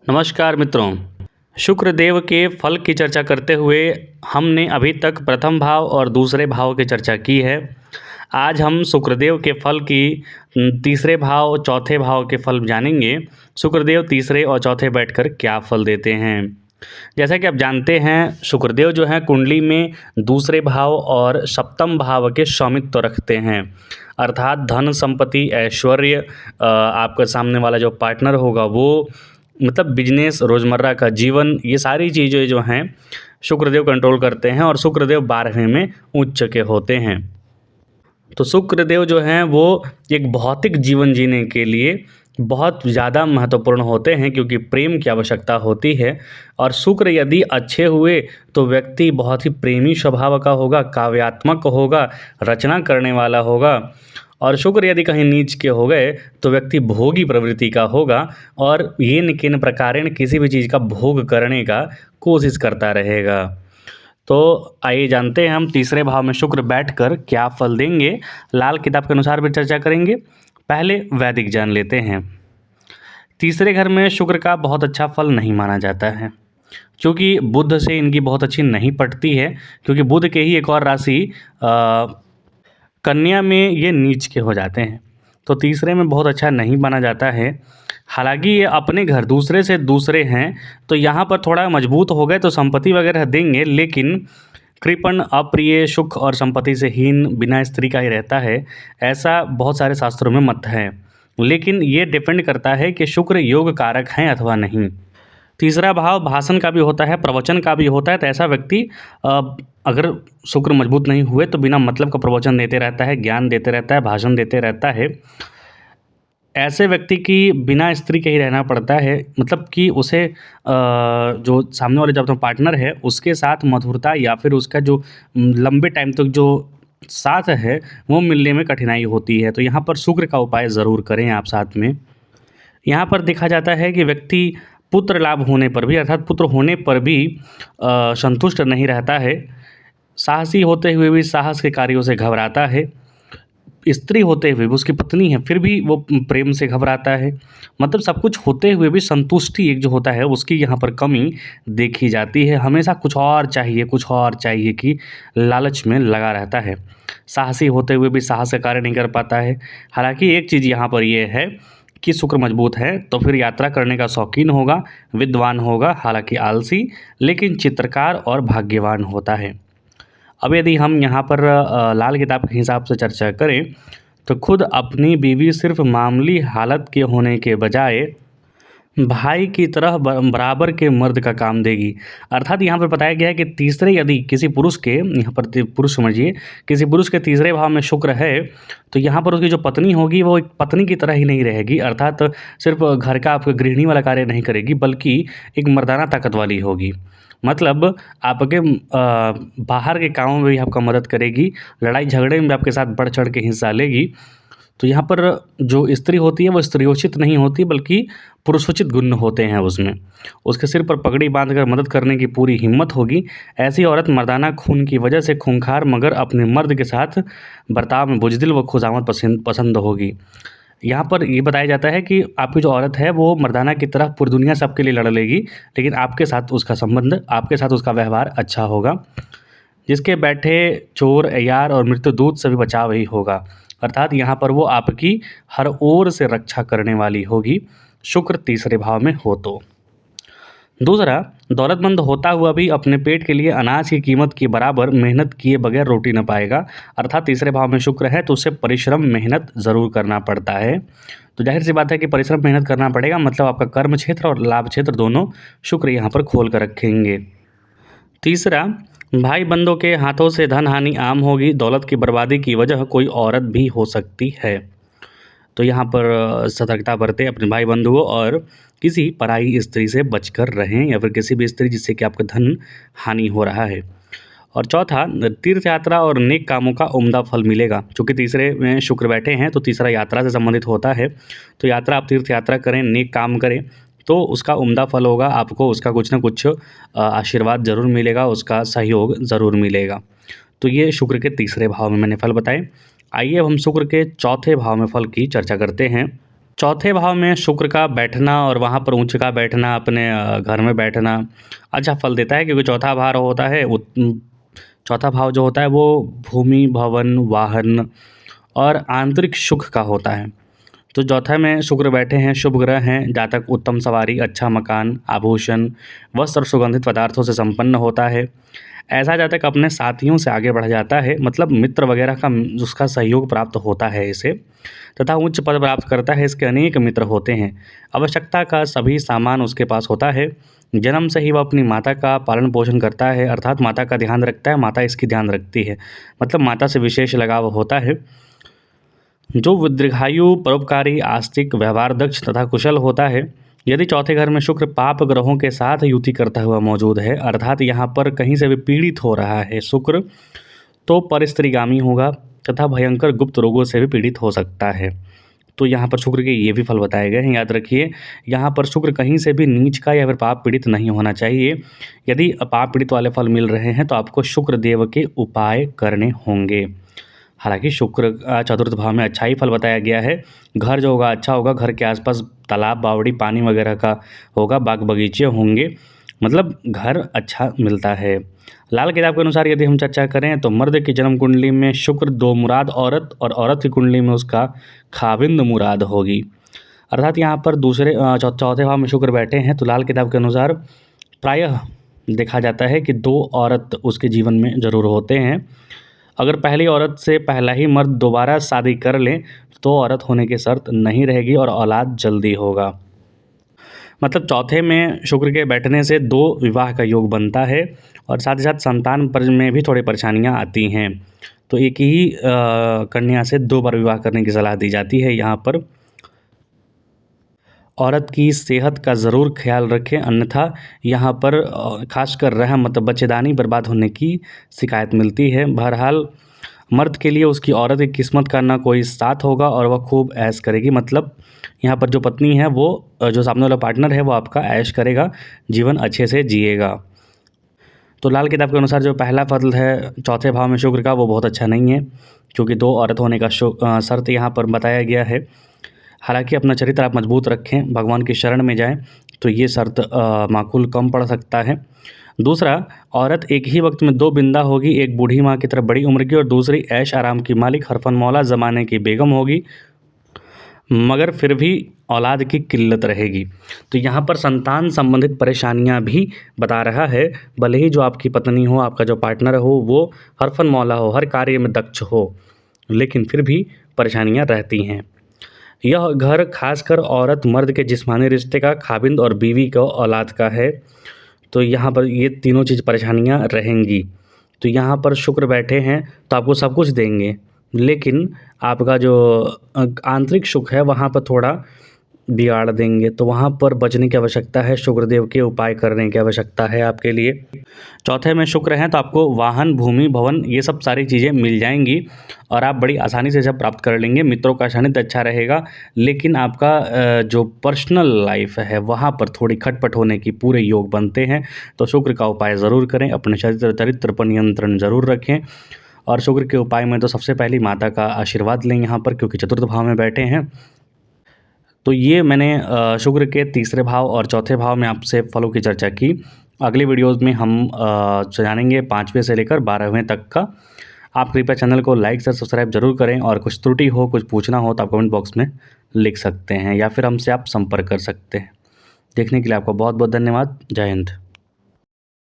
नमस्कार मित्रों। शुक्र देव के फल की चर्चा करते हुए हमने अभी तक प्रथम भाव और दूसरे भाव की चर्चा की है। आज हम शुक्रदेव के फल की तीसरे भाव चौथे भाव के फल जानेंगे। शुक्रदेव तीसरे और चौथे बैठकर क्या फल देते हैं। जैसा कि आप जानते हैं, शुक्रदेव जो है कुंडली में दूसरे भाव और सप्तम भाव के स्वामित्व रखते हैं, अर्थात धन संपत्ति ऐश्वर्य, आपके सामने वाला जो पार्टनर होगा वो, मतलब बिजनेस, रोज़मर्रा का जीवन, ये सारी चीज़ें जो हैं शुक्रदेव कंट्रोल करते हैं और शुक्रदेव 12वें में उच्च के होते हैं। तो शुक्रदेव जो हैं वो एक भौतिक जीवन जीने के लिए बहुत ज़्यादा महत्वपूर्ण होते हैं, क्योंकि प्रेम की आवश्यकता होती है। और शुक्र यदि अच्छे हुए तो व्यक्ति बहुत ही प्रेमी स्वभाव का होगा, काव्यात्मक होगा, रचना करने वाला होगा। और शुक्र यदि कहीं नीच के हो गए तो व्यक्ति भोगी प्रवृत्ति का होगा और येन केन प्रकारेण किसी भी चीज़ का भोग करने का कोशिश करता रहेगा। तो आइए जानते हैं हम तीसरे भाव में शुक्र बैठकर क्या फल देंगे। लाल किताब के अनुसार भी चर्चा करेंगे। पहले वैदिक जान लेते हैं। तीसरे घर में शुक्र का बहुत अच्छा फल नहीं माना जाता है, क्योंकि बुध से इनकी बहुत अच्छी नहीं पटती है, क्योंकि बुध के ही एक और राशि कन्या में ये नीच के हो जाते हैं, तो तीसरे में बहुत अच्छा नहीं माना जाता है। हालांकि ये अपने घर दूसरे से दूसरे हैं, तो यहाँ पर थोड़ा मजबूत हो गए तो संपत्ति वगैरह देंगे, लेकिन कृपण, अप्रिय, सुख और संपत्ति से हीन, बिना स्त्री का ही रहता है, ऐसा बहुत सारे शास्त्रों में मत है। लेकिन ये डिपेंड करता है कि शुक्र योग कारक हैं अथवा नहीं। तीसरा भाव भाषण का भी होता है, प्रवचन का भी होता है, तो ऐसा व्यक्ति अगर शुक्र मजबूत नहीं हुए तो बिना मतलब का प्रवचन देते रहता है, ज्ञान देते रहता है, भाषण देते रहता है। ऐसे व्यक्ति की बिना स्त्री के ही रहना पड़ता है, मतलब कि उसे जो सामने वाले जो अपना पार्टनर है उसके साथ मधुरता या फिर उसका जो लंबे टाइम तक जो साथ है वो मिलने में कठिनाई होती है। तो यहाँ पर शुक्र का उपाय ज़रूर करें आप साथ में। यहाँ पर देखा जाता है कि व्यक्ति पुत्र लाभ होने पर भी, अर्थात पुत्र होने पर भी संतुष्ट नहीं रहता है। साहसी होते हुए भी साहस के कार्यों से घबराता है। स्त्री होते हुए भी, उसकी पत्नी है, फिर भी वो प्रेम से घबराता है। मतलब सब कुछ होते हुए भी संतुष्टि एक जो होता है उसकी यहाँ पर कमी देखी जाती है। हमेशा कुछ और चाहिए, कुछ और चाहिए की लालच में लगा रहता है। साहसी होते हुए भी साहस का कार्य नहीं कर पाता है। हालांकि एक चीज़ यहाँ पर ये है कि शुक्र मजबूत है तो फिर यात्रा करने का शौकीन होगा, विद्वान होगा, हालांकि आलसी, लेकिन चित्रकार और भाग्यवान होता है। अब यदि हम यहाँ पर लाल किताब के हिसाब से चर्चा करें तो खुद अपनी बीवी सिर्फ मामूली हालत के होने के बजाय भाई की तरह बराबर के मर्द का काम देगी। अर्थात यहाँ पर बताया गया है कि तीसरे यदि किसी पुरुष के, यहाँ पर पुरुष समझिए, किसी पुरुष के तीसरे भाव में शुक्र है तो यहाँ पर उसकी जो पत्नी होगी वो एक पत्नी की तरह ही नहीं रहेगी, अर्थात सिर्फ घर का आपका गृहिणी वाला कार्य नहीं करेगी, बल्कि एक मर्दाना ताकत वाली होगी। मतलब आपके बाहर के कामों में भी आपका मदद करेगी, लड़ाई झगड़े में भी आपके साथ बढ़ चढ़ के हिस्सा लेगी। तो यहाँ पर जो स्त्री होती है वो स्त्रियोचित नहीं होती, बल्कि पुरुषोचित गुण होते हैं उसमें। उसके सिर पर पगड़ी बांधकर मदद करने की पूरी हिम्मत होगी। ऐसी औरत मर्दाना खून की वजह से खूंखार मगर अपने मर्द के साथ बर्ताव में बुजदिल व खुशामद पसंद होगी। यहाँ पर ये बताया जाता है कि आपकी जो औरत है वो मर्दाना की तरह पूरी दुनिया सबके लिए लड़ लेगी, लेकिन आपके साथ उसका संबंध, आपके साथ उसका व्यवहार अच्छा होगा। जिसके बैठे चोर, अय्यार और मृत्युदूत से भी बचाव ही होगा, अर्थात यहाँ पर वो आपकी हर ओर से रक्षा करने वाली होगी, शुक्र तीसरे भाव में हो तो। दूसरा, दौलतमंद होता हुआ भी अपने पेट के लिए अनाज की कीमत के बराबर मेहनत किए बगैर रोटी न पाएगा। अर्थात तीसरे भाव में शुक्र है तो उससे परिश्रम, मेहनत ज़रूर करना पड़ता है। तो जाहिर सी बात है कि परिश्रम, मेहनत करना पड़ेगा, मतलब आपका कर्म क्षेत्र और लाभ क्षेत्र दोनों शुक्र यहाँ पर खोल कर रखेंगे। तीसरा, भाई बंधों के हाथों से धन हानि आम होगी। दौलत की बर्बादी की वजह कोई औरत भी हो सकती है, तो यहाँ पर सतर्कता बरतें अपने भाई बंधुओं और किसी पराई स्त्री से बचकर रहें, या फिर किसी भी स्त्री जिससे कि आपका धन हानि हो रहा है। और चौथा, तीर्थ यात्रा और नेक कामों का उम्दा फल मिलेगा। चूँकि तीसरे में शुक्र बैठे हैं तो तीसरा यात्रा से संबंधित होता है, तो यात्रा, आप तीर्थ यात्रा करें, नेक काम करें तो उसका उम्दा फल होगा। आपको उसका कुछ ना कुछ आशीर्वाद ज़रूर मिलेगा, उसका सहयोग ज़रूर मिलेगा। तो ये शुक्र के तीसरे भाव में मैंने फल बताए। आइए अब हम शुक्र के चौथे भाव में फल की चर्चा करते हैं। चौथे भाव में शुक्र का बैठना और वहाँ पर उच्च का बैठना, अपने घर में बैठना अच्छा फल देता है, क्योंकि चौथा भाव जो होता है वो भूमि, भवन, वाहन और आंतरिक सुख का होता है। तो चौथे में शुक्र बैठे हैं, शुभ ग्रह हैं, जातक उत्तम सवारी, अच्छा मकान, आभूषण, वस्त्र और सुगंधित पदार्थों से संपन्न होता है। ऐसा जातक अपने साथियों से आगे बढ़ जाता है, मतलब मित्र वगैरह का उसका सहयोग प्राप्त होता है इसे, तथा उच्च पद प्राप्त करता है। इसके अनेक मित्र होते हैं, आवश्यकता का सभी सामान उसके पास होता है। जन्म से ही वह अपनी माता का पालन पोषण करता है, अर्थात माता का ध्यान रखता है, माता इसकी ध्यान रखती है, मतलब माता से विशेष लगाव होता है। जो दीर्घायु, परोपकारी, आस्तिक, व्यवहार दक्ष तथा कुशल होता है। यदि चौथे घर में शुक्र पाप ग्रहों के साथ युति करता हुआ मौजूद है, अर्थात यहाँ पर कहीं से भी पीड़ित हो रहा है शुक्र, तो परस्त्रीगामी होगा तथा भयंकर गुप्त रोगों से भी पीड़ित हो सकता है। तो यहाँ पर शुक्र के ये भी फल बताए गए हैं, याद रखिए। यहाँ पर शुक्र कहीं से भी नीच का या फिर पाप पीड़ित नहीं होना चाहिए। यदि पाप पीड़ित वाले फल मिल रहे हैं तो आपको शुक्र देव के उपाय करने होंगे। हालांकि शुक्र चतुर्थ भाव में अच्छा ही फल बताया गया है। घर जो होगा अच्छा होगा, घर के आसपास तालाब, बावड़ी, पानी वगैरह का होगा, बाग बगीचे होंगे, मतलब घर अच्छा मिलता है। लाल किताब के अनुसार यदि हम चर्चा करें तो मर्द की जन्म कुंडली में शुक्र दो मुराद औरत, और औरत की कुंडली में उसका खाविंद मुराद होगी। अर्थात यहाँ पर चौथे भाव में शुक्र बैठे हैं, तो लाल किताब के अनुसार प्रायः देखा जाता है कि 2 औरत उसके जीवन में ज़रूर होते हैं। अगर पहली औरत से पहला ही मर्द दोबारा शादी कर लें तो औरत होने की शर्त नहीं रहेगी और औलाद जल्दी होगा। मतलब चौथे में शुक्र के बैठने से 2 विवाह का योग बनता है, और साथ ही साथ संतान पर में भी थोड़ी परेशानियां आती हैं। तो एक ही कन्या से 2 बार विवाह करने की सलाह दी जाती है। यहाँ पर औरत की सेहत का ज़रूर ख्याल रखें, अन्यथा यहाँ पर खासकर रहम मतलब बच्चेदानी बर्बाद होने की शिकायत मिलती है। बहरहाल मर्द के लिए उसकी औरत की किस्मत का ना कोई साथ होगा और वह खूब ऐश करेगी, मतलब यहाँ पर जो पत्नी है वो जो सामने वाला पार्टनर है वो आपका ऐश करेगा, जीवन अच्छे से जिएगा। तो लाल किताब के अनुसार जो पहला फल है चौथे भाव में शुक्र का, वो बहुत अच्छा नहीं है, क्योंकि 2 औरत होने का शर्त यहाँ पर बताया गया है। हालांकि अपना चरित्र आप मजबूत रखें, भगवान की शरण में जाएं, तो ये शर्त माकूल कम पड़ सकता है। दूसरा, औरत एक ही वक्त में 2 बिंदा होगी, एक बूढ़ी माँ की तरह बड़ी उम्र की और दूसरी ऐश आराम की मालिक हरफन मौला ज़माने की बेगम होगी, मगर फिर भी औलाद की किल्लत रहेगी। तो यहाँ पर संतान संबंधित परेशानियाँ भी बता रहा है। भले ही जो आपकी पत्नी हो, आपका जो पार्टनर हो वो हरफन मौला हो, हर कार्य में दक्ष हो, लेकिन फिर भी परेशानियाँ रहती हैं। यह घर खासकर औरत मर्द के जिस्मानी रिश्ते का, खाविंद और बीवी को औलाद का है। तो यहाँ पर ये तीनों चीज़ परेशानियाँ रहेंगी। तो यहाँ पर शुक्र बैठे हैं तो आपको सब कुछ देंगे, लेकिन आपका जो आंतरिक सुख है वहाँ पर थोड़ा बिगाड़ देंगे। तो वहाँ पर बचने की आवश्यकता है, शुक्रदेव के उपाय करने की आवश्यकता है आपके लिए। चौथे में शुक्र हैं तो आपको वाहन, भूमि, भवन ये सब सारी चीज़ें मिल जाएंगी और आप बड़ी आसानी से सब प्राप्त कर लेंगे। मित्रों का सानिध्य अच्छा रहेगा, लेकिन आपका जो पर्सनल लाइफ है वहाँ पर थोड़ी खटपट होने की पूरे योग बनते हैं। तो शुक्र का उपाय ज़रूर करें, अपने चरित्र पर नियंत्रण ज़रूर रखें, और शुक्र के उपाय में तो सबसे पहले माता का आशीर्वाद लें यहाँ पर, क्योंकि चतुर्थ भाव में बैठे हैं। तो ये मैंने शुक्र के तीसरे भाव और चौथे भाव में आपसे फलों की चर्चा की। अगली वीडियोज़ में हम जानेंगे 5वें से लेकर 12वें तक का। आप कृपया चैनल को लाइक से सब्सक्राइब ज़रूर करें, और कुछ त्रुटि हो, कुछ पूछना हो तो आप कमेंट बॉक्स में लिख सकते हैं, या फिर हमसे आप संपर्क कर सकते हैं। देखने के लिए आपका बहुत बहुत धन्यवाद। जय हिंद।